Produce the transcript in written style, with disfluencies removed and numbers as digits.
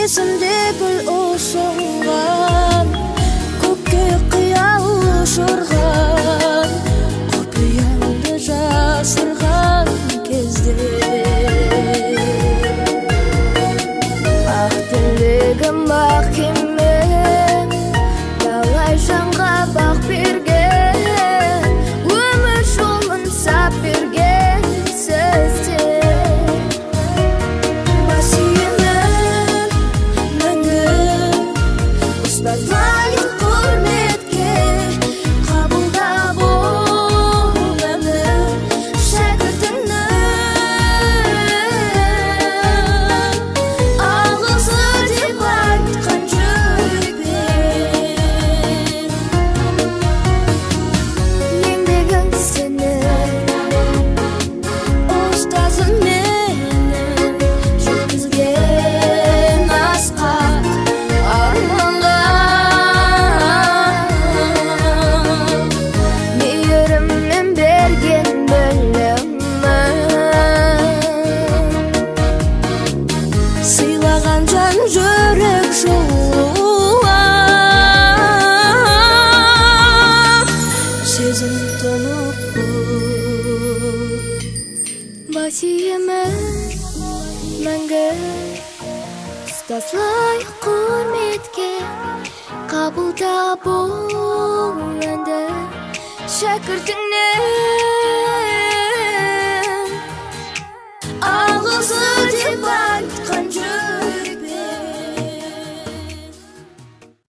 Есімде гүл ұсынған, көкке қиял ұшырған, құпиямды жасырған кезде ақ тілегім ақ кемем талай жанға бақ берген, өмір жолын сап берген сіздер. Басиемін мәңгі ұстазлайық құрметке, қабылда бол өмір шәкіртіңнің. Алғысы деп айтқан жүрекпен, еңбегің сенің, ұстазым менің, жеткізген асқақ арманға. Мейіріммен берген білімін, сыйлаған жан жүрек жуып, сезім тұнып. Басиемін мәңгі ұстазлайық құрметке, қабылда бол енді шәкіртіңнен.